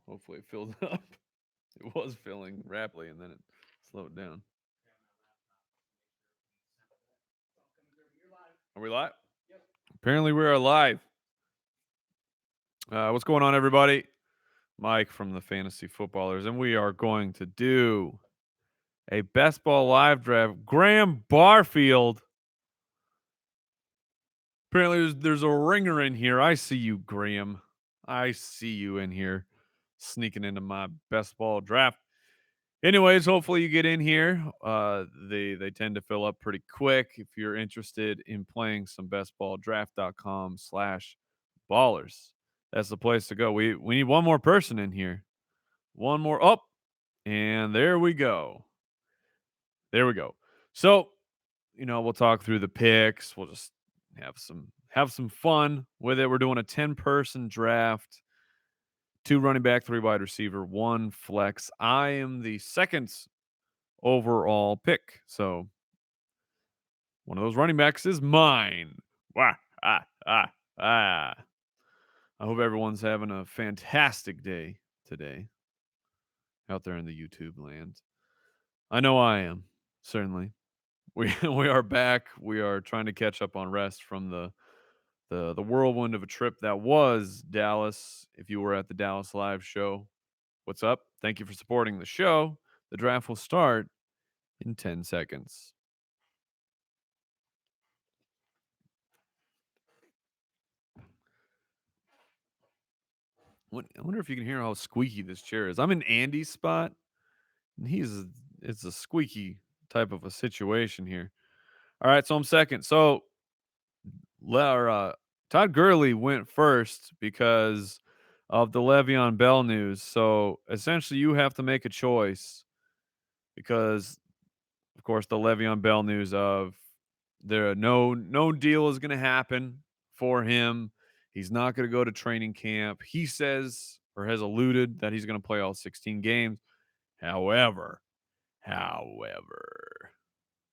hopefully it fills up. It was filling rapidly, and then it slowed down. Are we live? Apparently, we are live. What's going on, everybody? Mike from the Fantasy Footballers, and we are going to do a best ball live draft. Graham Barfield. Apparently, there's a ringer in here. I see you, Graham. I see you in here sneaking into my best ball draft. Anyways, hopefully you get in here. They tend to fill up pretty quick. If you're interested in playing some bestballdraft.com/ballers, that's the place to go. We need one more person in here. One more up, and there we go. There we go. So, we'll talk through the picks. We'll just have some fun with it. We're doing a 10-person draft. 2 running back, 3 wide receiver, 1 flex. I am the second overall pick. So one of those running backs is mine. Wah, ah, ah, ah. I hope everyone's having a fantastic day today out there in the YouTube land. I know I am, certainly. We are back. We are trying to catch up on rest from the whirlwind of a trip that was Dallas. If you were at the Dallas live show, what's up? Thank you for supporting the show. The draft will start in 10 seconds. I wonder if you can hear how squeaky this chair is. I'm in Andy's spot, and it's a squeaky type of a situation here. All right, so I'm second. So Todd Gurley went first because of the Le'Veon Bell news. So essentially, you have to make a choice because, of course, the Le'Veon Bell news of no deal is going to happen for him. He's not going to go to training camp. He says or has alluded that he's going to play all 16 games. However,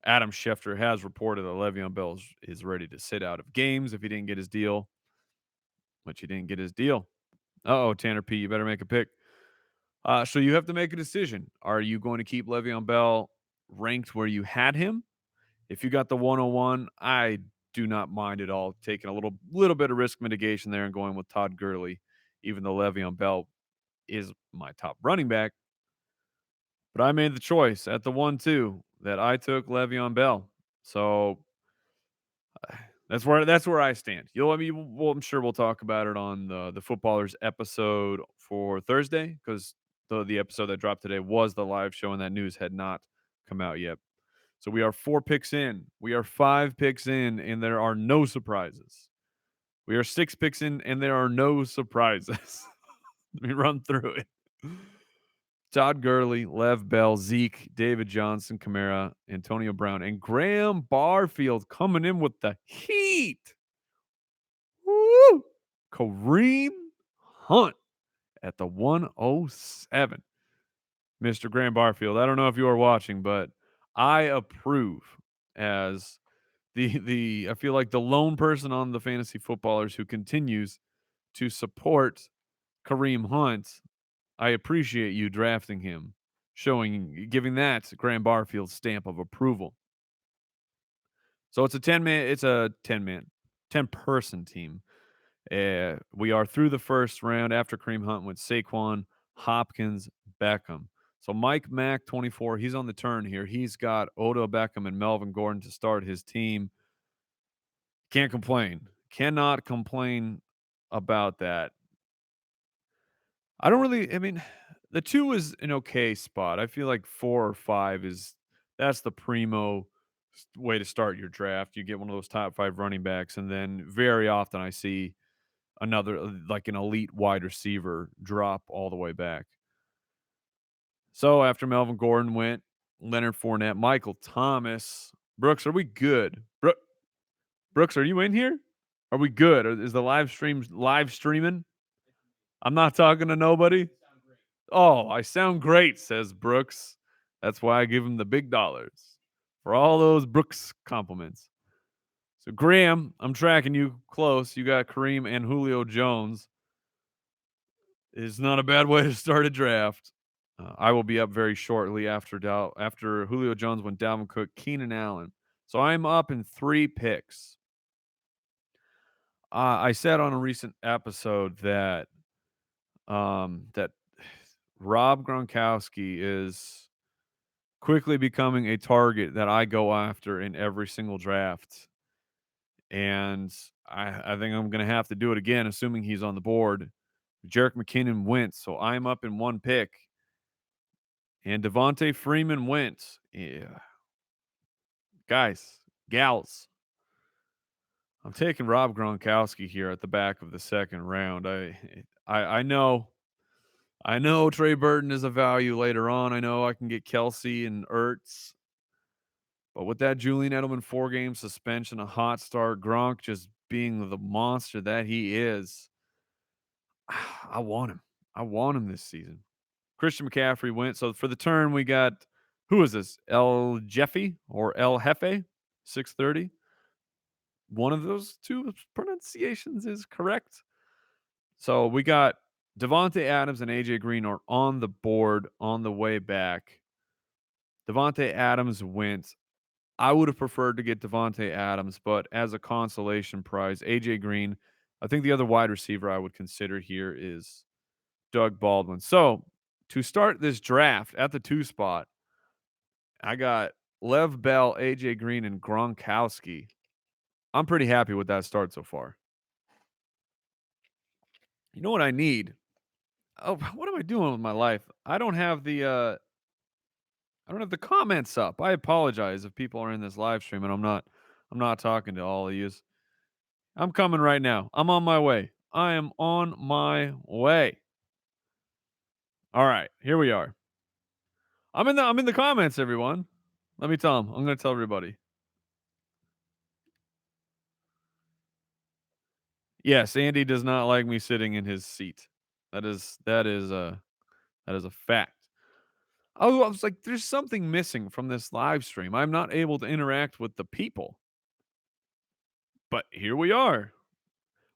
Adam Schefter has reported that Le'Veon Bell is ready to sit out of games if he didn't get his deal, which he didn't get his deal. Uh-oh, Tanner P., you better make a pick. So you have to make a decision. Are you going to keep Le'Veon Bell ranked where you had him? If you got the 101, I do not mind at all taking a little bit of risk mitigation there and going with Todd Gurley, even though Le'Veon Bell is my top running back. But I made the choice at the 1-2 that I took Le'Veon Bell. So that's where I stand. I'm sure we'll talk about it on the footballers episode for Thursday because the episode that dropped today was the live show and that news had not come out yet. So we are 4 picks in. We are 5 picks in, and there are no surprises. We are 6 picks in, and there are no surprises. Let me run through it. Todd Gurley, Lev Bell, Zeke, David Johnson, Kamara, Antonio Brown, and Graham Barfield coming in with the heat. Woo! Kareem Hunt at the 107. Mr. Graham Barfield, I don't know if you are watching, but I approve as the I feel like the lone person on the fantasy footballers who continues to support Kareem Hunt. I appreciate you drafting him, giving that Graham Barfield stamp of approval. So it's a 10-person team. We are through the first round after Kareem Hunt with Saquon, Hopkins, Beckham. So Mike Mack, 24, he's on the turn here. He's got Odell Beckham and Melvin Gordon to start his team. Can't complain. Cannot complain about that. I mean, the 2 is an okay spot. I feel like 4 or 5 that's the primo way to start your draft. You get one of those top 5 running backs, and then very often I see another like an elite wide receiver drop all the way back. So after Melvin Gordon went, Leonard Fournette, Michael Thomas, Brooks, are we good? Brooks, are you in here? Are we good? Is the live streaming? I'm not talking to nobody. Oh, I sound great, says Brooks. That's why I give him the big dollars for all those Brooks compliments. So, Graham, I'm tracking you close. You got Kareem and Julio Jones. Is not a bad way to start a draft. I will be up very shortly after Julio Jones went Dalvin Cook, Keenan Allen. So I'm up in 3 picks. I said on a recent episode that Rob Gronkowski is quickly becoming a target that I go after in every single draft, and I think I'm gonna have to do it again, assuming he's on the board. Jerick McKinnon went, so I'm up in 1 pick, and Devontae Freeman went. Yeah. Guys, gals, I'm taking Rob Gronkowski here at the back of the 2nd round. I know Trey Burton is a value later on. I know I can get Kelsey and Ertz, but with that Julian Edelman 4-game suspension, a hot start, Gronk just being the monster that he is, I want him. I want him this season. Christian McCaffrey went. So for the turn, we got who is this? El Jeffy or El Jefe? 630. One of those two pronunciations is correct. So we got Devontae Adams and AJ Green are on the board on the way back. Devontae Adams went. I would have preferred to get Devontae Adams, but as a consolation prize, AJ Green. I think the other wide receiver I would consider here is Doug Baldwin. So to start this draft at the 2 spot, I got Lev Bell, AJ Green, and Gronkowski. I'm pretty happy with that start so far. You know what I need? Oh, what am I doing with my life? I don't have the comments up. I apologize if people are in this live stream and I'm not talking to all of you. I'm coming right now. I'm on my way. I am on my way. All right, here we are. I'm in the comments, everyone. Let me tell them. I'm going to tell everybody. Yes, Andy does not like me sitting in his seat. That is a fact. Oh, I was like, there's something missing from this live stream. I'm not able to interact with the people. But here we are.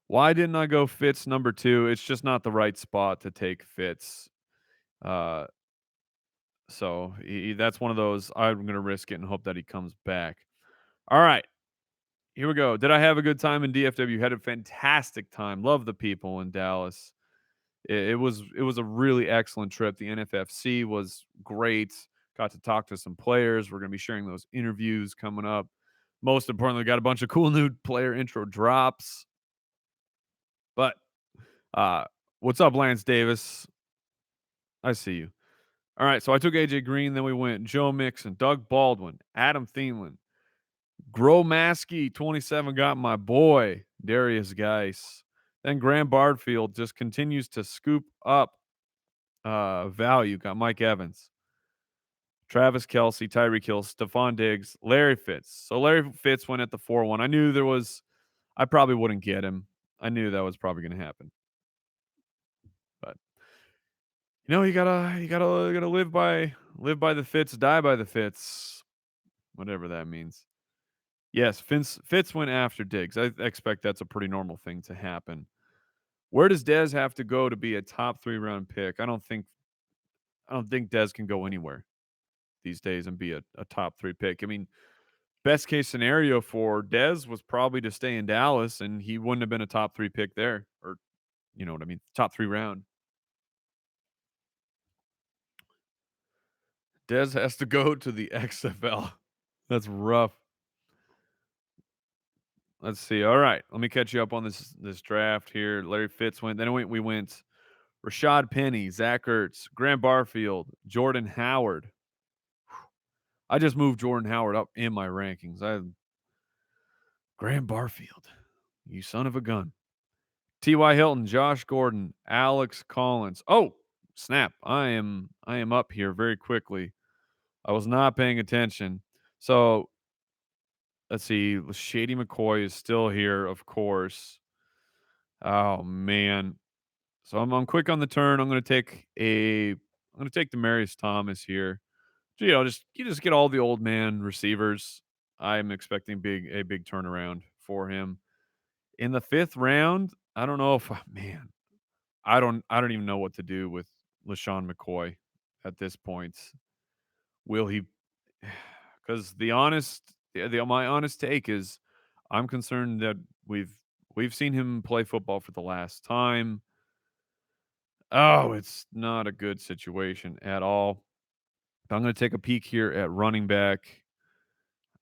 Why didn't I go Fitz number 2? It's just not the right spot to take Fitz. Uh, so that's one of those I'm going to risk it and hope that he comes back. All right. Here we go. Did I have a good time in DFW? Had a fantastic time. Love the people in Dallas. It was a really excellent trip. The NFFC was great. Got to talk to some players. We're going to be sharing those interviews coming up. Most importantly, got a bunch of cool new player intro drops. But uh, what's up, Lance Davis? I see you. All right, so I took AJ Green, then we went Joe Mixon, Doug Baldwin, Adam Thielen, Gromaski, 27 got my boy Darius Geis. Then Graham Bardfield just continues to scoop up value. Got Mike Evans, Travis Kelsey, Tyreek Hill, Stephon Diggs, Larry Fitz. So Larry Fitz went at the 4-1. I knew I probably wouldn't get him. I knew that was probably going to happen. But you gotta live by the Fitz, die by the Fitz, whatever that means. Yes, Fitz went after Diggs. I expect that's a pretty normal thing to happen. Where does Dez have to go to be a top 3-round pick? I don't think Dez can go anywhere these days and be a top 3 pick. I mean, best case scenario for Dez was probably to stay in Dallas, and he wouldn't have been a top 3 pick there, or you know what I mean, top 3 round. Dez has to go to the XFL. That's rough. Let's see. All right, let me catch you up on this draft here. Larry Fitz went. Then we went Rashad Penny, Zach Ertz, Graham Barfield, Jordan Howard. I just moved Jordan Howard up in my rankings. Graham Barfield, you son of a gun. T.Y. Hilton, Josh Gordon, Alex Collins. Oh, snap. I am up here very quickly. I was not paying attention. So let's see. Shady McCoy is still here, of course. Oh man. So I'm quick on the turn. I'm gonna take Demarius Thomas here. So, you just get all the old man receivers. I'm expecting a big turnaround for him. In the 5th round, I don't know if man, I don't even know what to do with LaShawn McCoy at this point. Will he? Because my honest take is, I'm concerned that we've seen him play football for the last time. Oh, it's not a good situation at all. I'm going to take a peek here at running back.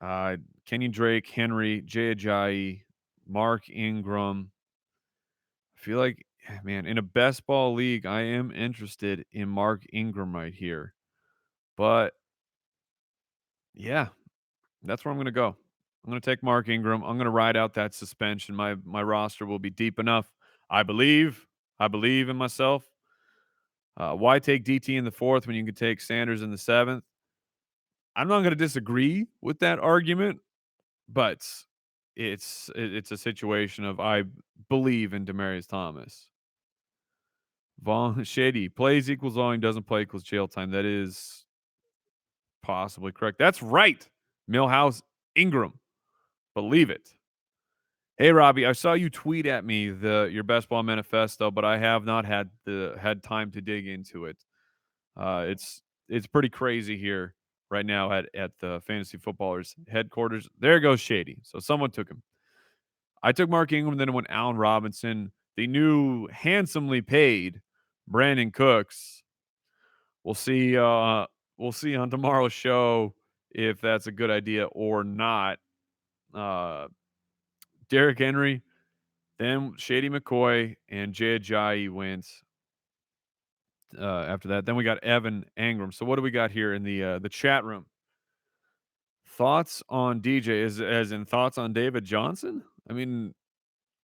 Uh, Kenny Drake, Henry, Jay Ajayi, Mark Ingram. I feel like, man, in a best ball league, I am interested in Mark Ingram right here. But yeah, that's where I'm going to go. I'm going to take Mark Ingram. I'm going to ride out that suspension. My roster will be deep enough. I believe. I believe in myself. Why take DT in the fourth when you can take Sanders in the seventh? I'm not going to disagree with that argument, but it's a situation of, I believe in Demaryius Thomas. Vaughn Shady plays equals volume, doesn't play equals jail time. That is possibly correct. That's right. Millhouse Ingram. Believe it. Hey Robbie, I saw you tweet at me your best ball manifesto, but I have not had time to dig into it. It's pretty crazy here right now at the Fantasy Footballers headquarters. There goes Shady. So someone took him. I took Mark Ingram, then it went Allen Robinson. The new handsomely paid Brandon Cooks. We'll see. We'll see on tomorrow's show if that's a good idea or not. Uh, Derrick Henry, then Shady McCoy and Jay Ajayi went. After that, then we got Evan Engram. So what do we got here in the chat room? Thoughts on DJ, is as in thoughts on David Johnson? I mean,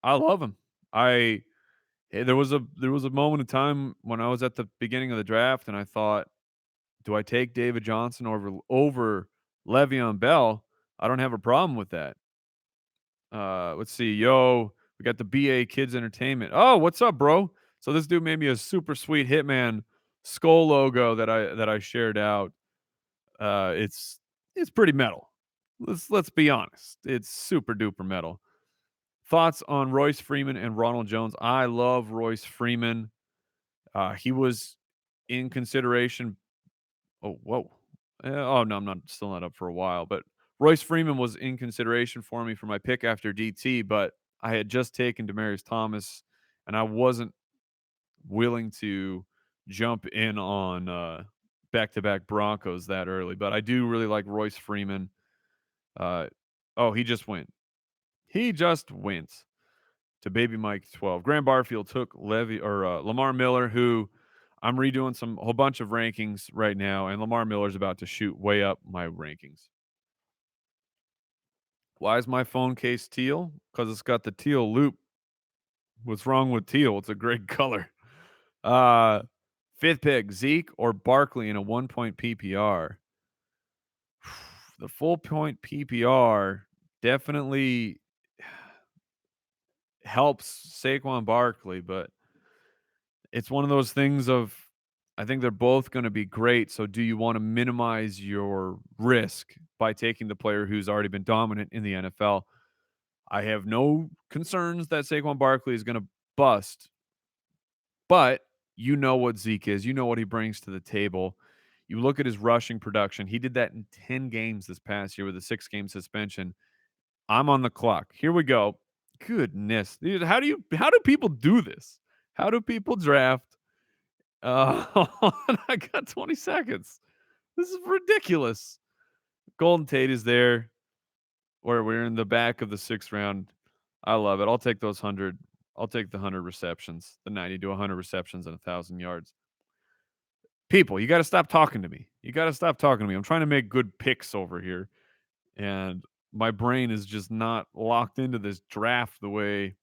I love him. There was a moment of time when I was at the beginning of the draft and I thought, do I take David Johnson over Le'Veon Bell? I don't have a problem with that. Let's see. Yo, we got the BA Kids Entertainment. Oh, what's up, bro? So this dude made me a super sweet Hitman skull logo that I shared out. It's pretty metal. Let's be honest. It's super duper metal. Thoughts on Royce Freeman and Ronald Jones? I love Royce Freeman. He was in consideration. Oh, whoa. Oh no, I'm not still not up for a while, but Royce Freeman was in consideration for me for my pick after DT, but I had just taken Demaryius Thomas, and I wasn't willing to jump in on back-to-back Broncos that early. But I do really like Royce Freeman. Oh, he just went. He just went to Baby Mike 12. Graham Barfield took Lamar Miller, who I'm redoing a whole bunch of rankings right now, and Lamar Miller's about to shoot way up my rankings. Why is my phone case teal? Because it's got the teal loop. What's wrong with teal? It's a great color. Uh, Fifth pick, Zeke or Barkley in a 1-point PPR. The full point PPR definitely helps Saquon Barkley, but it's one of those things of, I think they're both going to be great. So do you want to minimize your risk by taking the player who's already been dominant in the NFL? I have no concerns that Saquon Barkley is going to bust, but you know what Zeke is. You know what he brings to the table. You look at his rushing production. He did that in 10 games this past year with a 6-game suspension. I'm on the clock. Here we go. Goodness. Dude, how do people do this? How do people draft? I got 20 seconds. This is ridiculous. Golden Tate is there, where we're in the back of the 6th round. I love it. I'll take those 100. I'll take the 100 receptions, the 90 to 100 receptions and 1,000 yards. People, you got to stop talking to me. You got to stop talking to me. I'm trying to make good picks over here, and my brain is just not locked into this draft the way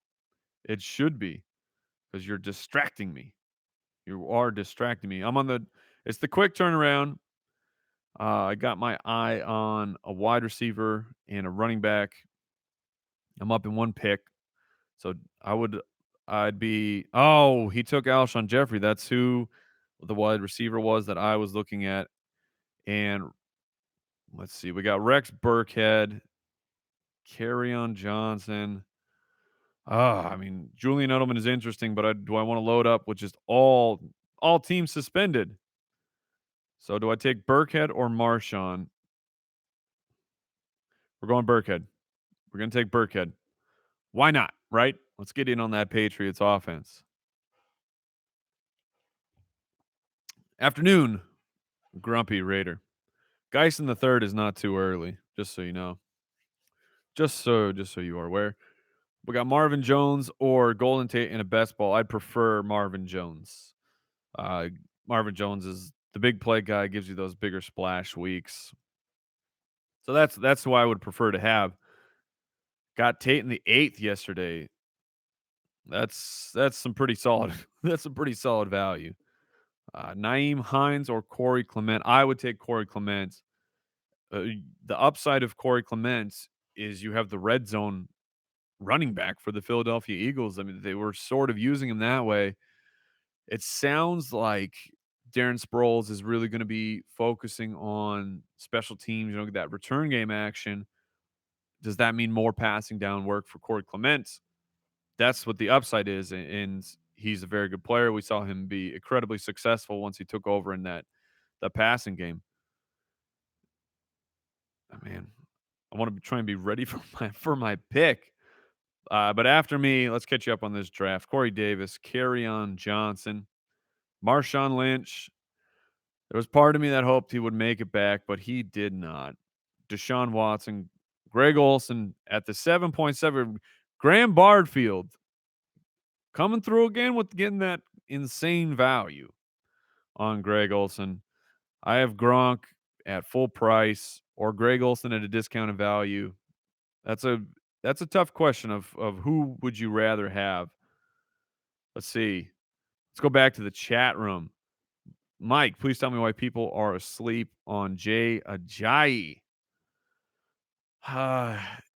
it should be, because you're distracting me. You are distracting me. It's the quick turnaround. I got my eye on a wide receiver and a running back. I'm up in one pick. So I'd be, oh, he took Alshon Jeffrey. That's who the wide receiver was that I was looking at. And let's see, we got Rex Burkhead, Carryon Johnson. I mean, Julian Edelman is interesting, but do I want to load up with just all teams suspended? So do I take Burkhead or Marshawn? We're going Burkhead. We're going to take Burkhead. Why not? Right? Let's get in on that Patriots offense. Afternoon, Grumpy Raider. Geisen the third is not too early, just so you know. Just so you are aware. We got Marvin Jones or Golden Tate in a best ball. I'd prefer Marvin Jones. Uh, Marvin Jones is the big play guy, gives you those bigger splash weeks. So that's who I would prefer to have. Got Tate in the eighth yesterday. That's some pretty solid. That's some pretty solid value. Naeem Hines or Corey Clement. I would take Corey Clement. The upside of Corey Clement is you have the red zone running back for the Philadelphia Eagles. I mean, they were sort of using him that way. It sounds like Darren Sproles is really going to be focusing on special teams, that return game action. Does that mean more passing down work for Corey Clement? That's what the upside is, and he's a very good player. We saw him be incredibly successful once he took over in the passing game. Oh, man, I want to try and be ready for my pick. But after me, let's catch you up on this draft. Corey Davis, on Johnson, Marshawn Lynch. There was part of me that hoped he would make it back, but he did not. Deshaun Watson, Greg Olson at the 7.7. Graham Bardfield coming through again with getting that insane value on Greg Olson. I have Gronk at full price or Greg Olson at a discounted value. That's a that's a tough question of who would you rather have. Let's see. Let's go back to the chat room. Mike, please tell me why people are asleep on Jay Ajayi.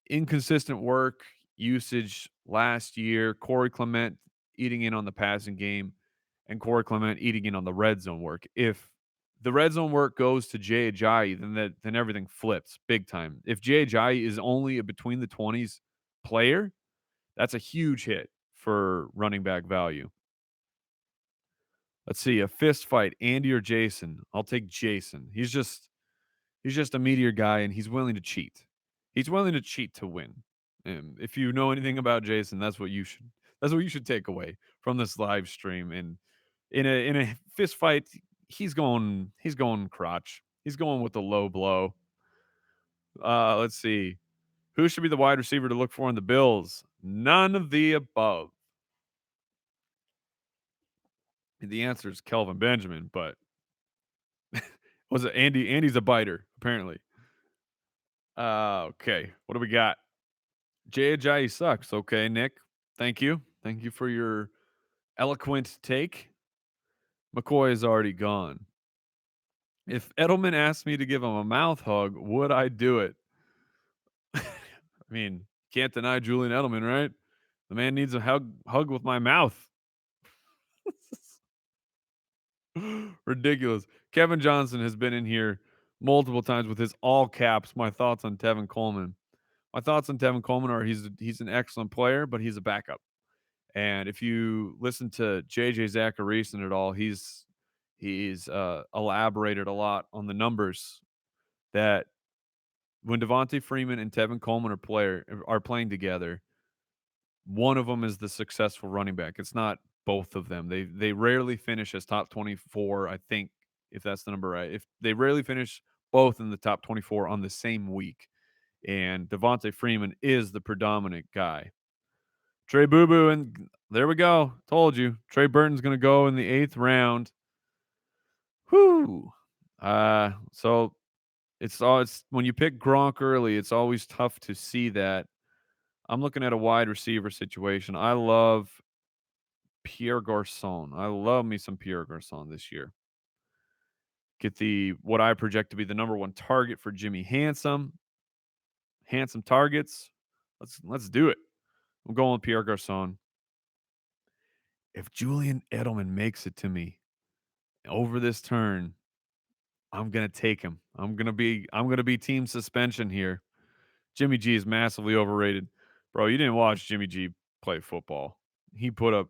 Inconsistent work usage last year. Corey Clement eating in on the passing game, and Corey Clement eating in on the red zone work. If the red zone work goes to Jay Ajayi, then everything flips big time. If Jay Ajayi is only a between the 20s player, that's a huge hit for running back value. Let's see, a fist fight, Andy or Jason. I'll take Jason. He's just a meteor guy, and he's willing to cheat. He's willing to cheat to win. And if you know anything about Jason, that's what you should take away from this live stream. And in a fist fight, he's going crotch. He's going with the low blow. Let's see. Who should be the wide receiver to look for in the Bills? None of the above. The answer is Kelvin Benjamin, but was it Andy? Andy's a biter, apparently. Okay. What do we got? Jay Ajayi sucks. Okay, Nick. Thank you. Thank you for your eloquent take. McCoy is already gone. If Edelman asked me to give him a mouth hug, would I do it? I mean, can't deny Julian Edelman, right? The man needs a hug with my mouth. Ridiculous. Kevin Johnson has been in here multiple times with his all caps. My thoughts on Tevin Coleman. My thoughts on Tevin Coleman are he's an excellent player, but he's a backup. And if you listen to JJ Zachariason at all, he's elaborated a lot on the numbers that when Devontae Freeman and Tevin Coleman are playing together, one of them is the successful running back. It's not both of them. They rarely finish as top 24, I think, if that's the number right. If they rarely finish both in the top 24 on the same week. And Devontae Freeman is the predominant guy. Trey Boo Boo, and there we go. Told you. Trey Burton's going to go in the 8th round. Whoo. So it's when you pick Gronk early, it's always tough to see that. I'm looking at a wide receiver situation. I love Pierre Garcon. I love me some Pierre Garcon this year. Get what I project to be the number one target for Jimmy Handsome. Handsome targets. Let's do it. I'm going with Pierre Garcon. If Julian Edelman makes it to me over this turn, I'm gonna take him. I'm gonna be team suspension here. Jimmy G is massively overrated. Bro, you didn't watch Jimmy G play football. He put up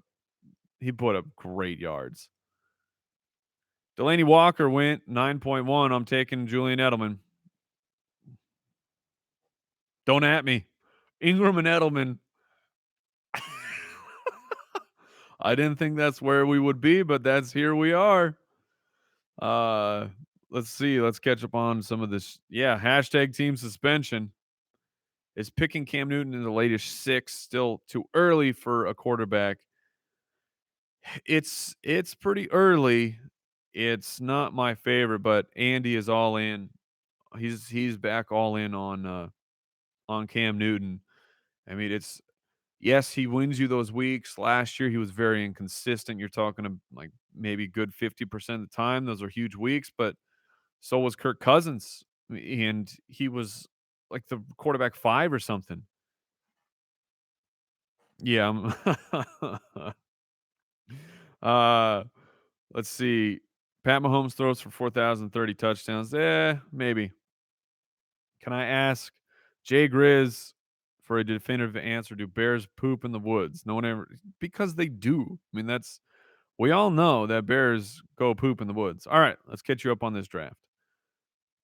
he put up great yards. Delaney Walker went 9.1. I'm taking Julian Edelman. Don't at me. Ingram and Edelman. I didn't think that's where we would be, but that's here we are. Uh let's see. Let's catch up on some of this. Yeah, hashtag team suspension. Is picking Cam Newton in the latest six still too early for a quarterback? It's pretty early. It's not my favorite, but Andy is all in. He's back all in on Cam Newton. I mean, it's yes, he wins you those weeks. Last year he was very inconsistent. You're talking like maybe good 50% of the time. Those are huge weeks, but so was Kirk Cousins, and he was like the quarterback 5 or something. Yeah. uh, let's see. Pat Mahomes throws for 4,030 touchdowns. Maybe. Can I ask Jay Grizz for a definitive answer? Do bears poop in the woods? No one ever, because they do. I mean, we all know that bears go poop in the woods. All right, let's catch you up on this draft.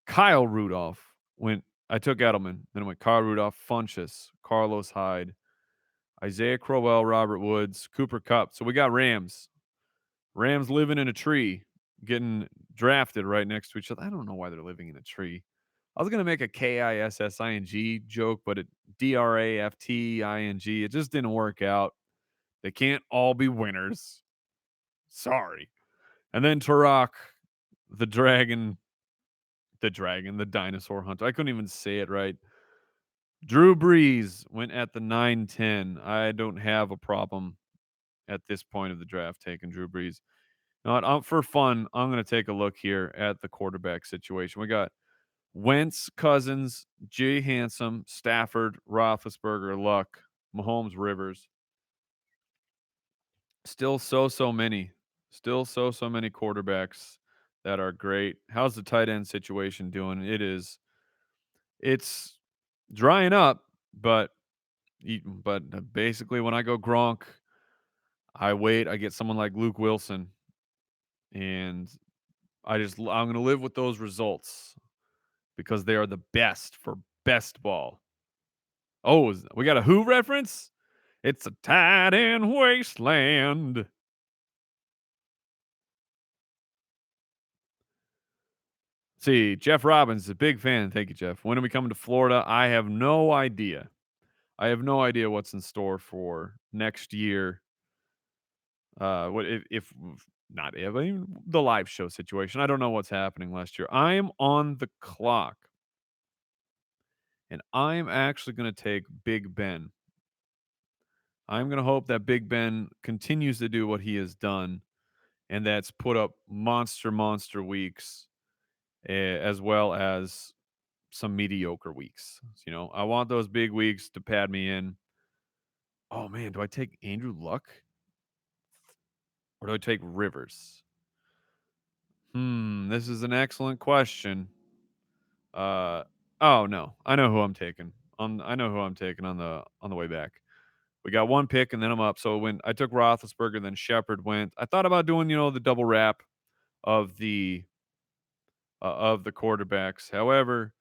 Kyle Rudolph went, I took Edelman. Then I went Kyle Rudolph, Funchess, Carlos Hyde, Isaiah Crowell, Robert Woods, Cooper Cup. So we got Rams. Rams living in a tree, getting drafted right next to each other. I don't know why they're living in a tree. I was gonna make a Kising joke, but it Drafting. It just didn't work out. They can't all be winners. Sorry. And then Turok, the dragon, the dinosaur hunter. I couldn't even say it right. Drew Brees went at the 9-10. I don't have a problem at this point of the draft taking Drew Brees. Now, for fun, I'm going to take a look here at the quarterback situation. We got Wentz, Cousins, Jay Handsome, Stafford, Roethlisberger, Luck, Mahomes, Rivers. Still so many. Still so many quarterbacks that are great. How's the tight end situation doing? It's drying up, but basically when I go Gronk, I wait, I get someone like Luke Wilson, and I'm going to live with those results because they are the best for best ball. Oh, we got a Who reference? It's a tight end wasteland. See, Jeff Robbins is a big fan. Thank you, Jeff. When are we coming to Florida? I have no idea. I have no idea what's in store for next year. What if not if I mean, the live show situation? I don't know what's happening last year. I am on the clock, and I'm actually going to take Big Ben. I'm going to hope that Big Ben continues to do what he has done, and that's put up monster weeks, as well as some mediocre weeks. You know, I want those big weeks to pad me in. Oh man, do I take Andrew Luck or do I take Rivers? This is an excellent question. Uh oh no, I know who I'm taking. I know who I'm taking on the way back. We got one pick and then I'm up. So when I took Roethlisberger, then Shepard went. I thought about doing the double wrap of the quarterbacks. However,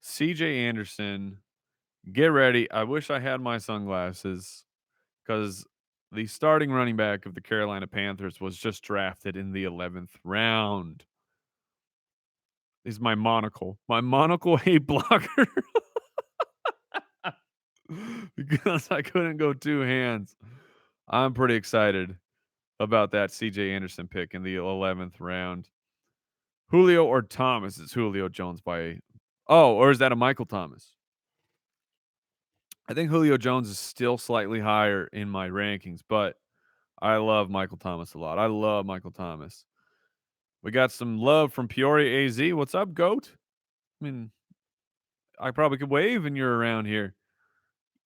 C.J. Anderson, get ready. I wish I had my sunglasses because the starting running back of the Carolina Panthers was just drafted in the 11th round. Is my monocle hate blocker because I couldn't go two hands. I'm pretty excited about that CJ Anderson pick in the 11th round. Julio or Thomas? It's Julio Jones by. Oh, or is that a Michael Thomas? I think Julio Jones is still slightly higher in my rankings, but I love Michael Thomas a lot. I love Michael Thomas. We got some love from Peoria AZ. What's up, GOAT? I mean, I probably could wave and you're around here.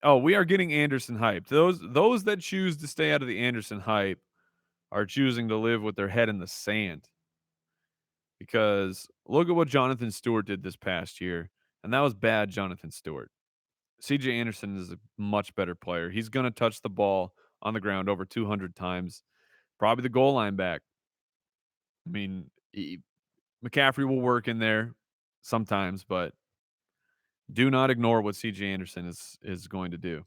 Oh, we are getting Anderson hyped. Those that choose to stay out of the Anderson hype are choosing to live with their head in the sand. Because look at what Jonathan Stewart did this past year, and that was bad Jonathan Stewart. CJ Anderson is a much better player. He's going to touch the ball on the ground over 200 times. Probably the goal line back. I mean, McCaffrey will work in there sometimes, but do not ignore what CJ Anderson is going to do.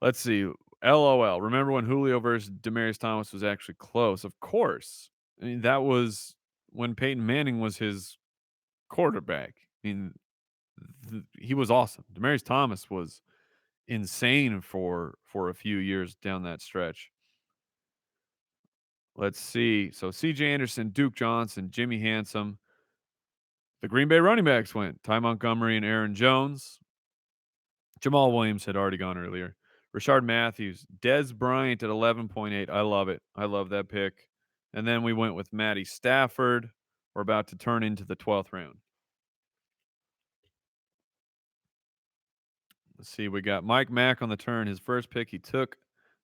Let's see. LOL. Remember when Julio versus Demaryius Thomas was actually close? Of course. I mean, that was when Peyton Manning was his quarterback. I mean, he was awesome. Demaryius Thomas was insane for a few years down that stretch. Let's see. So CJ Anderson, Duke Johnson, Jimmy Handsome. The Green Bay running backs went. Ty Montgomery and Aaron Jones. Jamal Williams had already gone earlier. Rashard Matthews, Dez Bryant at 11.8. I love it. I love that pick. And then we went with Matty Stafford. We're about to turn into the 12th round. Let's see. We got Mike Mack on the turn. His first pick, he took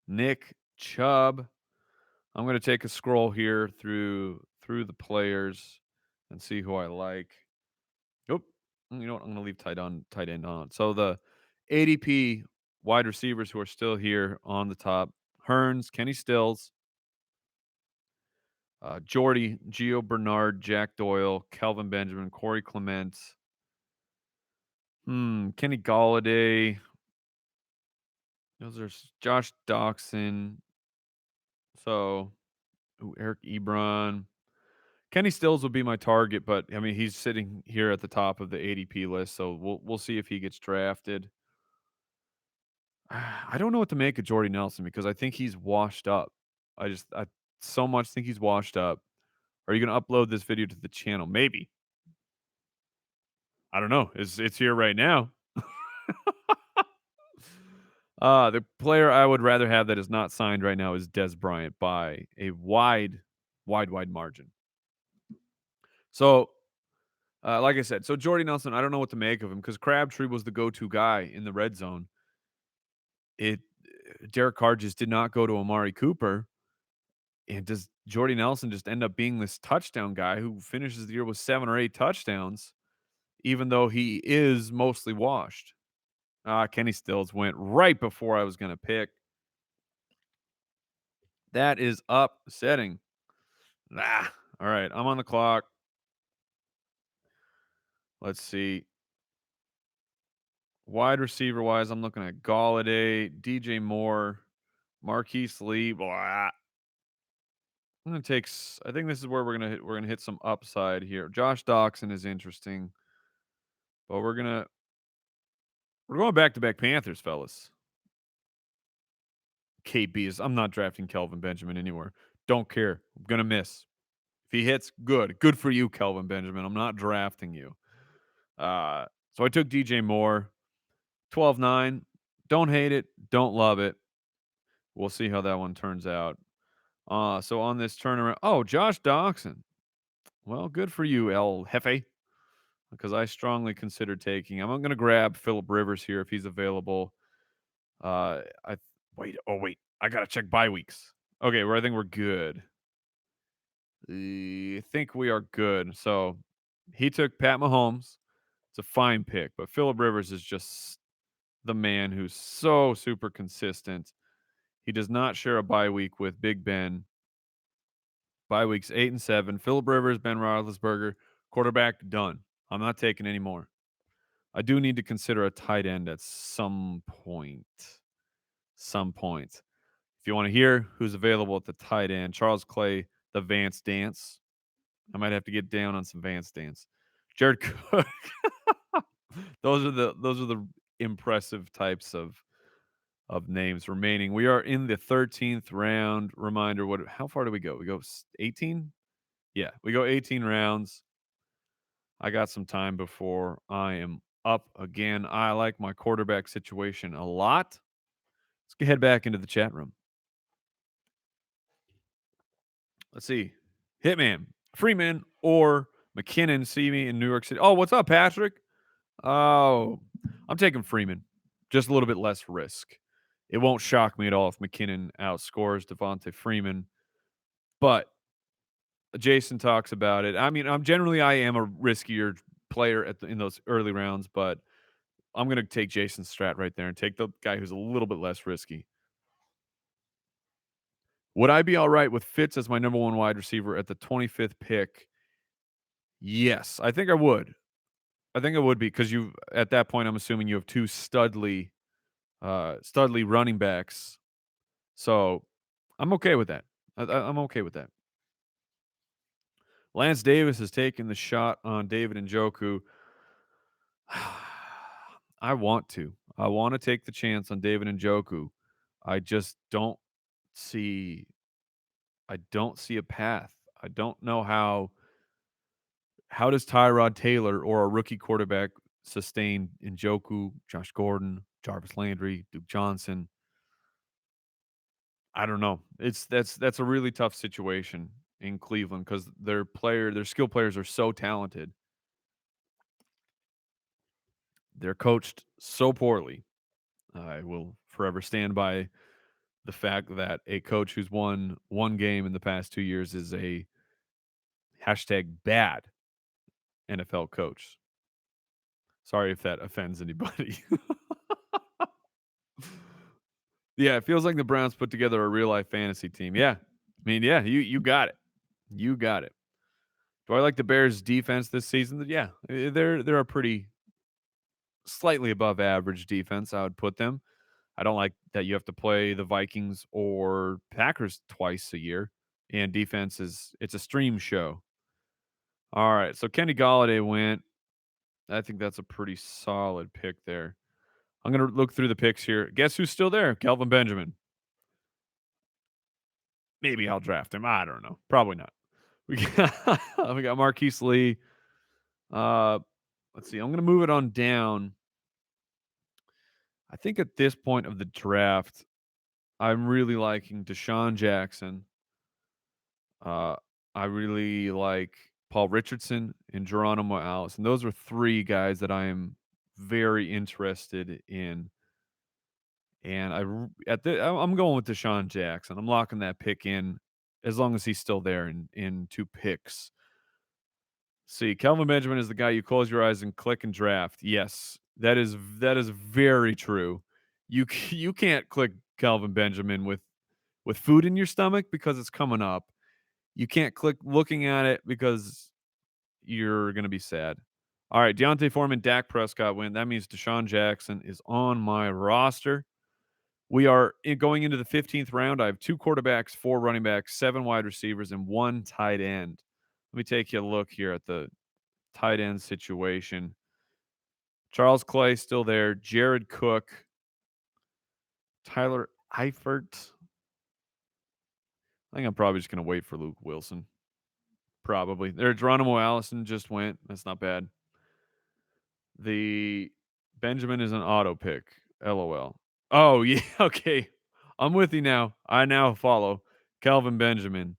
Nick Chubb. I'm going to take a scroll here through the players and see who I like. Oh, you know what? I'm going to leave tight end on. So the ADP wide receivers who are still here on the top: Hearns, Kenny Stills, Jordy, Gio Bernard, Jack Doyle, Kelvin Benjamin, Corey Clement, Kenny Galladay. Those are Josh Doxson. So, Eric Ebron. Kenny Stills will be my target, but I mean he's sitting here at the top of the ADP list, so we'll see if he gets drafted. I don't know what to make of Jordy Nelson because I think he's washed up. I so much think he's washed up. Are you going to upload this video to the channel? Maybe. I don't know. It's here right now. The player I would rather have that is not signed right now is Des Bryant by a wide margin. So, like I said, so Jordy Nelson, I don't know what to make of him because Crabtree was the go-to guy in the red zone. Derek Carr just did not go to Amari Cooper. And does Jordy Nelson just end up being this touchdown guy who finishes the year with 7 or 8 touchdowns, even though he is mostly washed? Kenny Stills went right before I was going to pick. That is upsetting. All right, I'm on the clock. Let's see. Wide receiver wise, I'm looking at Galladay, DJ Moore, Marquise Lee. Blah. I'm gonna take. I think this is where we're gonna hit some upside here. Josh Doxson is interesting, but we're going back to back Panthers, fellas. KB is. I'm not drafting Kelvin Benjamin anywhere. Don't care. I'm gonna miss. If he hits, good for you, Kelvin Benjamin. I'm not drafting you. So I took DJ Moore, 12-9. Don't hate it. Don't love it. We'll see how that one turns out. So on this turnaround, Josh Doxson. Well, good for you, El Jefe, because I strongly considered taking him. I'm going to grab Phillip Rivers here if he's available. I wait. Oh wait, I gotta check bye weeks. Okay, I think we're good. I think we are good. So he took Pat Mahomes. It's a fine pick, but Phillip Rivers is just the man who's so super consistent. He does not share a bye week with Big Ben. Bye weeks 8 and 7. Phillip Rivers, Ben Roethlisberger, quarterback done. I'm not taking any more. I do need to consider a tight end at some point. If you want to hear who's available at the tight end, Charles Clay, the Vance Dance. I might have to get down on some Vance Dance. Jared Cook. those are the impressive types of names remaining. We are in the 13th round. Reminder, how far do we go? We go 18? Yeah, we go 18 rounds. I got some time before I am up again. I like my quarterback situation a lot. Let's head back into the chat room. Let's see. Hitman, Freeman, or McKinnon see me in New York City. Oh, what's up, Patrick? Oh, I'm taking Freeman. Just a little bit less risk. It won't shock me at all if McKinnon outscores Devontae Freeman. But Jason talks about it. I mean, I am a riskier player in those early rounds, but I'm gonna take Jason Strat right there and take the guy who's a little bit less risky. Would I be all right with Fitz as my number 1 wide receiver at the 25th pick? Yes, I think I would. I think it would be because you at that point, I'm assuming you have 2 studly running backs. So, I'm okay with that. I'm okay with that. Lance Davis has taken the shot on David Njoku. I want to. I wanna take the chance on David Njoku. I just see don't see a path. I don't know how does Tyrod Taylor or a rookie quarterback sustain Njoku, Josh Gordon, Jarvis Landry, Duke Johnson? I don't know. That's a really tough situation in Cleveland because their skill players are so talented. They're coached so poorly. I will forever stand by the fact that a coach who's won one game in the past 2 years is a #bad NFL coach. Sorry if that offends anybody. Yeah, it feels like the Browns put together a real life fantasy team. Yeah. I mean, yeah, you got it. You got it. Do I like the Bears defense this season? Yeah. They're a pretty slightly above average defense, I would put them. I don't like that you have to play the Vikings or Packers twice a year. And defense it's a stream show. All right. So Kenny Galladay went. I think that's a pretty solid pick there. I'm gonna look through the picks here. Guess who's still there? Kelvin Benjamin. Maybe I'll draft him. I don't know. Probably not. We got we got Marquise Lee. Uh, let's see. I'm gonna move it on down. I think at this point of the draft, I'm really liking Deshaun Jackson. Uh, I really like Paul Richardson and Geronimo Allison. Those are 3 guys that I am very interested in. And I'm going with Deshaun Jackson. I'm locking that pick in as long as he's still there in 2 picks. See, Kelvin Benjamin is the guy you close your eyes and click and draft. Yes, that is very true. You can't click Kelvin Benjamin with food in your stomach because it's coming up. You can't click looking at it because you're gonna be sad. All right, Deontay Foreman, Dak Prescott win. That means Deshaun Jackson is on my roster. We are going into the 15th round. I have 2 quarterbacks, 4 running backs, 7 wide receivers, and 1 tight end. Let me take you a look here at the tight end situation. Charles Clay still there. Jared Cook, Tyler Eifert. I think I'm probably just going to wait for Luke Wilson. Probably. There, Geronimo Allison just went. That's not bad. The Benjamin is an auto pick. LOL. Oh, yeah. Okay. I'm with you now. I now follow. Calvin Benjamin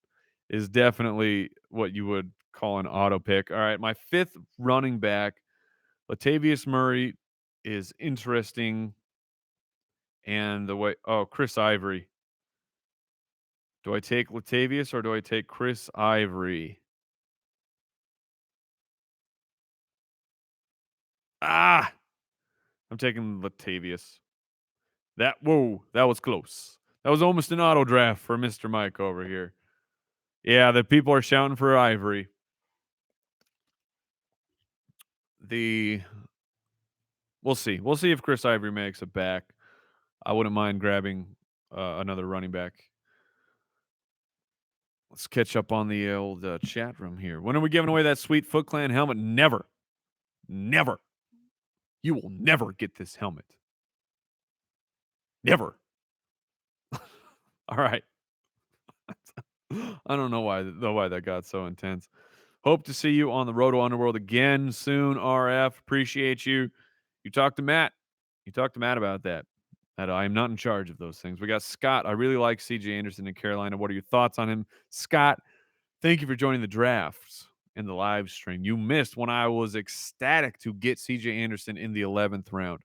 is definitely what you would call an auto pick. All right. My 5th running back, Latavius Murray, is interesting. And Chris Ivory. Do I take Latavius or do I take Chris Ivory? Ah, I'm taking Latavius. That was close. That was almost an auto draft for Mr. Mike over here. Yeah, the people are shouting for Ivory. The We'll see. We'll see if Chris Ivory makes it back. I wouldn't mind grabbing another running back. Let's catch up on the old chat room here. When are we giving away that sweet Foot Clan helmet? Never. Never. You will never get this helmet. Never. All right. I don't know why that got so intense. Hope to see you on the Road to Underworld again soon, RF. Appreciate you. You talked to Matt. You talked to Matt about that. That I am not in charge of those things. We got Scott. I really like CJ Anderson in Carolina. What are your thoughts on him? Scott, thank you for joining the drafts and the live stream. You missed when I was ecstatic to get CJ Anderson in the 11th round.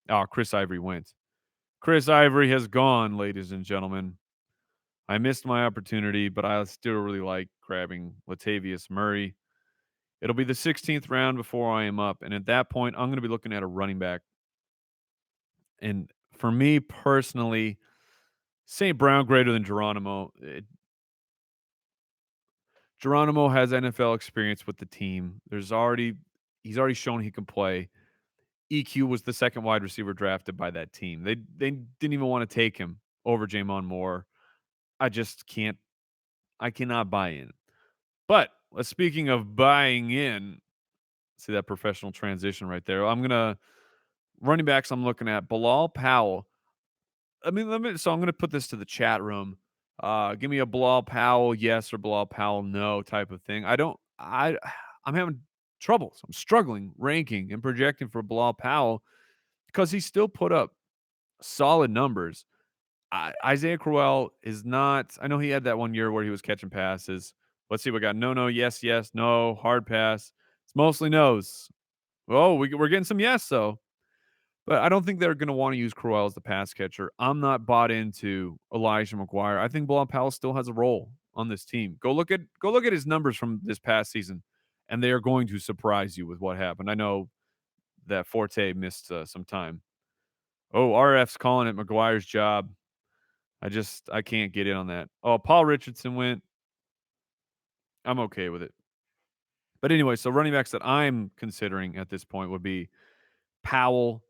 Oh, Chris Ivory went. Chris Ivory has gone, ladies and gentlemen. I missed my opportunity, but I still really like grabbing Latavius Murray. It'll be the 16th round before I am up, and at that point, I'm going to be looking at a running back. And for me personally, St. Brown greater than Geronimo. Geronimo has NFL experience with the team. He's already shown he can play. EQ was the second wide receiver drafted by that team. They didn't even want to take him over Jamon Moore. I just can't I cannot buy in. But speaking of buying in, see that professional transition right there. I'm gonna running backs. I'm looking at Bilal Powell. So I'm gonna put this to the chat room. Give me a Bilal Powell yes or Bilal Powell no type of thing. I'm having troubles. I'm struggling ranking and projecting for Bilal Powell because he still put up solid numbers. Isaiah Crowell is not. I know he had that one year where he was catching passes. Let's see. We got no, no, yes, yes, no, hard pass. It's mostly no's. Oh, we're getting some yes though. But I don't think they're going to want to use Crowell as the pass catcher. I'm not bought into Elijah McGuire. I think Bilal Powell still has a role on this team. Go look at his numbers from this past season, and they are going to surprise you with what happened. I know that Forte missed some time. Oh, RF's calling it McGuire's job. I can't get in on that. Oh, Paul Richardson went. I'm okay with it. But anyway, so running backs that I'm considering at this point would be Powell,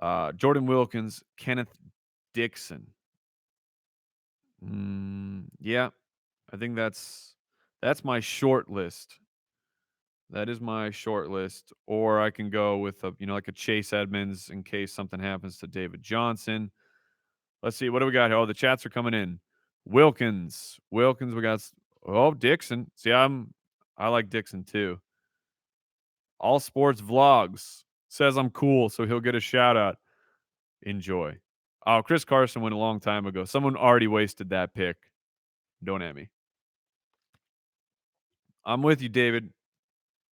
Jordan Wilkins, Kenneth Dixon. Yeah, I think that's my short list. That is my short list. Or I can go with like a Chase Edmonds in case something happens to David Johnson. Let's see, what do we got here? Oh, the chats are coming in. Wilkins, we got Dixon. See, I like Dixon too. All Sports Vlogs says I'm cool, so he'll get a shout out. Enjoy. Oh, Chris Carson went a long time ago. Someone already wasted that pick. Don't at me. I'm with you, David.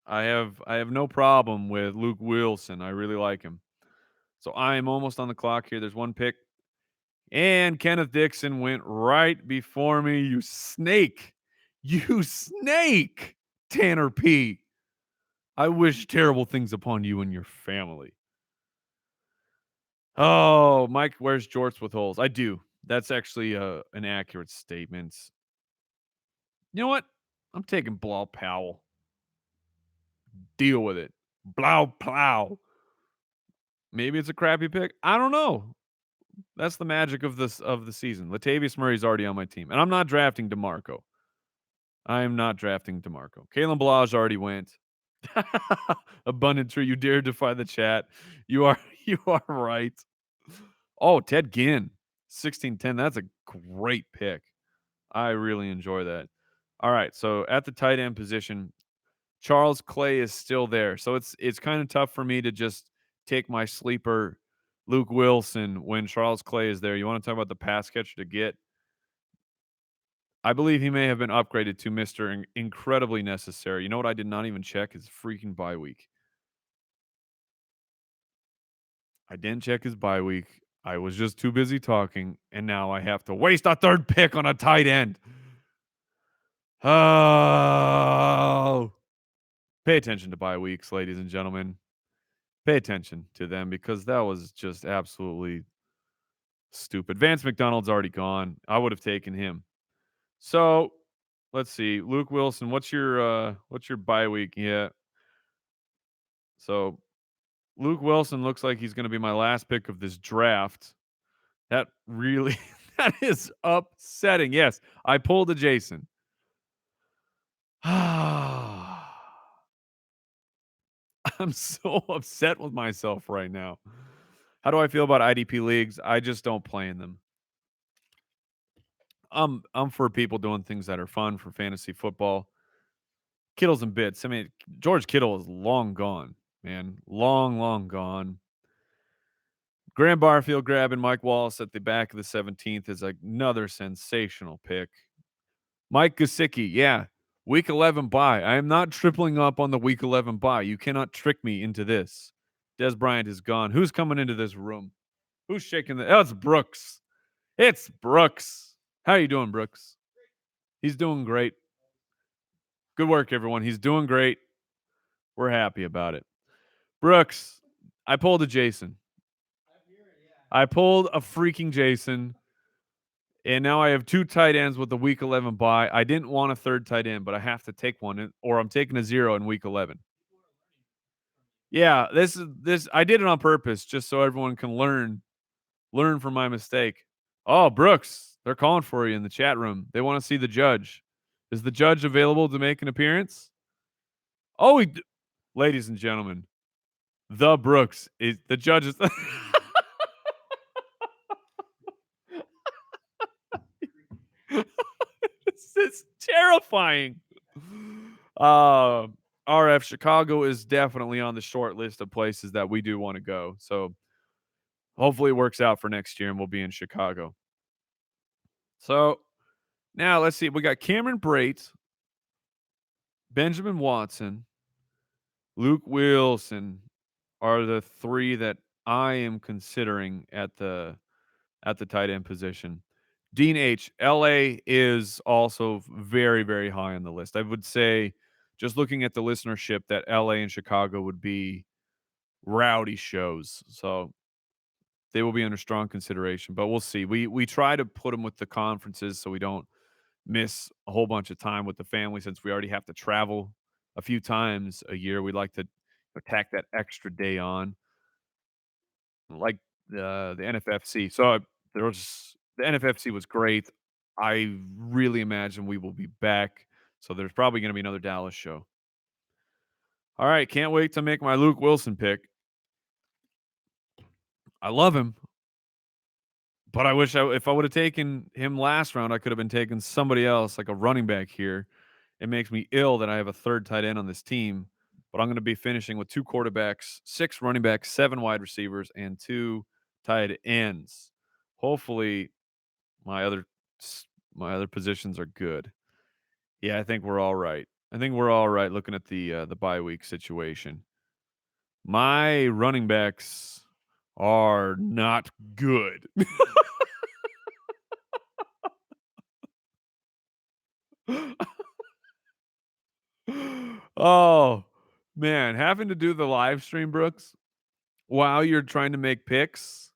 I have no problem with Luke Wilson. I really like him. So I am almost on the clock here. There's one pick. And Kenneth Dixon went right before me. You snake. You snake, Tanner P. I wish terrible things upon you and your family. Oh, Mike wears jorts with holes. I do. That's actually an accurate statement. You know what? I'm taking Bilal Powell. Deal with it. Blow plow. Maybe it's a crappy pick. I don't know. That's the magic of the season. Latavius Murray's already on my team, and I'm not drafting DeMarco. I am not drafting DeMarco. Kalen Balaj already went. Abundant tree, you dare defy the chat. You are you are right. Oh, Ted Ginn, 1610. That's a great pick. I really enjoy that. All right, so at the tight end position, Charles Clay is still there. So it's kind of tough for me to just take my sleeper Luke Wilson when Charles Clay is there. You want to talk about the pass catcher to get? I believe he may have been upgraded to Mr. Incredibly Necessary. You know what I did not even check? His freaking bye week. I didn't check his bye week. I was just too busy talking, and now I have to waste a third pick on a tight end. Oh. Pay attention to bye weeks, ladies and gentlemen. Pay attention to them because that was just absolutely stupid. Vance McDonald's already gone. I would have taken him. So let's see. Luke Wilson, what's your bye week? Yeah. So Luke Wilson looks like he's gonna be my last pick of this draft. That really that is upsetting. Yes, I pulled a Jason. I'm so upset with myself right now. How do I feel about IDP leagues? I just don't play in them. I'm for people doing things that are fun for fantasy football. Kittles and bits. I mean, George Kittle is long gone, man. Long, long gone. Graham Barfield grabbing Mike Wallace at the back of the 17th is another sensational pick. Mike Gesicki, yeah. Week 11 bye. I am not tripling up on the week 11 bye. You cannot trick me into this. Des Bryant is gone. Who's coming into this room? Who's shaking the? Oh, it's Brooks. It's Brooks. How you doing, Brooks? He's doing great. Good work, everyone. He's doing great. We're happy about it. Brooks, I pulled a Jason. I pulled a freaking Jason, and now I have 2 tight ends with the week 11 bye. I didn't want a 3rd tight end, but I have to take one, or I'm taking a 0 in week 11. Yeah, this I did it on purpose just so everyone can learn from my mistake. Oh, Brooks, they're calling for you in the chat room. They want to see the judge. Is the judge available to make an appearance? Oh, ladies and gentlemen, the Brooks is the judge is it's terrifying. Uh, RF Chicago is definitely on the short list of places that we do want to go. So hopefully it works out for next year and we'll be in Chicago. So now let's see. We got Cameron Brate, Benjamin Watson, Luke Wilson are the 3 that I am considering at the tight end position. Dean H. LA is also very, very high on the list. I would say, just looking at the listenership, that LA and Chicago would be rowdy shows. So they will be under strong consideration, but we'll see. We try to put them with the conferences so we don't miss a whole bunch of time with the family since we already have to travel a few times a year. We like to tack that extra day on, like the NFFC. So there was the NFFC was great. I really imagine we will be back. So there's probably going to be another Dallas show. All right, can't wait to make my Luke Wilson pick. I love him, but I wish if I would have taken him last round, I could have been taking somebody else like a running back here. It makes me ill that I have a 3rd tight end on this team, but I'm going to be finishing with 2 quarterbacks, 6 running backs, 7 wide receivers, and 2 tight ends. Hopefully, my other my other positions are good. Yeah, I think we're all right. I think we're all right looking at the bye week situation. My running backs are not good. Oh, man, having to do the live stream, Brooks, while you're trying to make picks,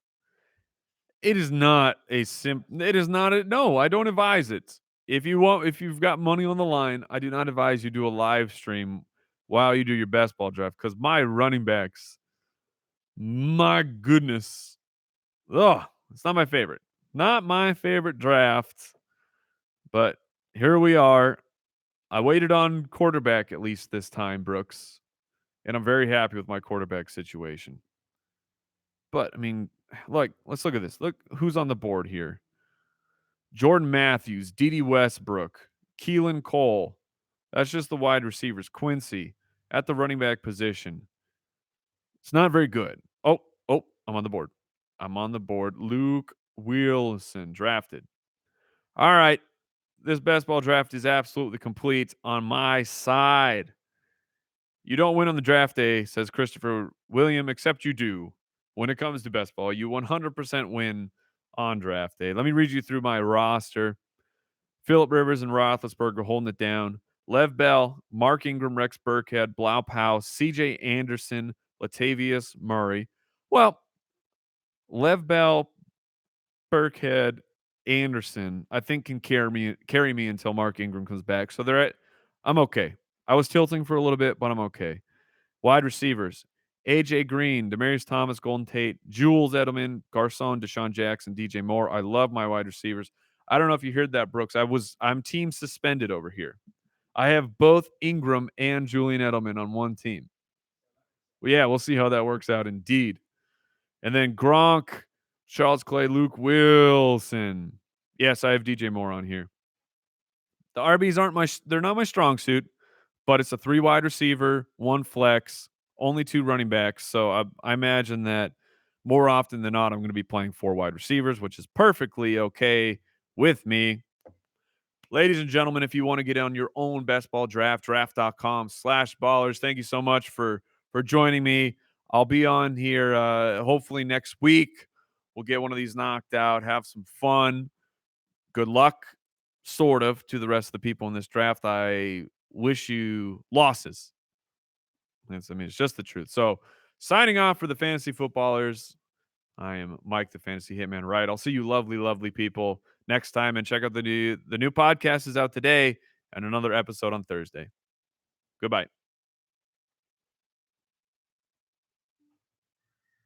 it is not a it is not a no, I don't advise it. If you've got money on the line, I do not advise you do a live stream while you do your best ball draft because my running backs, my goodness. Ugh, it's not my favorite. Not my favorite draft, but here we are. I waited on quarterback at least this time, Brooks, and I'm very happy with my quarterback situation. But I mean, like, let's look at this. Look who's on the board here. Jordan Matthews, D.D. Westbrook, Keelan Cole. That's just the wide receivers. Quincy at the running back position. It's not very good. Oh, I'm on the board. I'm on the board. Luke Wilson drafted. All right. This best ball draft is absolutely complete on my side. You don't win on the draft day, says Christopher William, except you do. When it comes to best ball, you 100% win on draft day. Let me read you through my roster. Phillip Rivers and Roethlisberger holding it down. Lev Bell, Mark Ingram, Rex Burkhead, Blau Powell, C.J. Anderson, Latavius Murray. Well, Lev Bell, Burkhead, Anderson, I think can carry me until Mark Ingram comes back. So I'm okay. I was tilting for a little bit, but I'm okay. Wide receivers: AJ Green, Demarius Thomas, Golden Tate, Jules Edelman, Garcon, Deshaun Jackson, DJ Moore. I love my wide receivers. I don't know if you heard that, Brooks. I'm team suspended over here. I have both Ingram and Julian Edelman on one team. Well, yeah, we'll see how that works out indeed. And then Gronk, Charles Clay, Luke Wilson. Yes, I have DJ Moore on here. The RBs they're not my strong suit, but it's a 3 wide receiver, 1 flex, only 2 running backs. So I imagine that more often than not, I'm going to be playing 4 wide receivers, which is perfectly okay with me. Ladies and gentlemen, if you want to get on your own best ball draft, draft.com/ballers. Thank you so much for joining me. I'll be on here hopefully next week. We'll get one of these knocked out, have some fun. Good luck, sort of, to the rest of the people in this draft. I wish you losses. It's just the truth. So, signing off for the fantasy footballers. I am Mike, the Fantasy Hitman Wright. I'll see you lovely, lovely people next time, and check out the new podcast is out today and another episode on Thursday. Goodbye.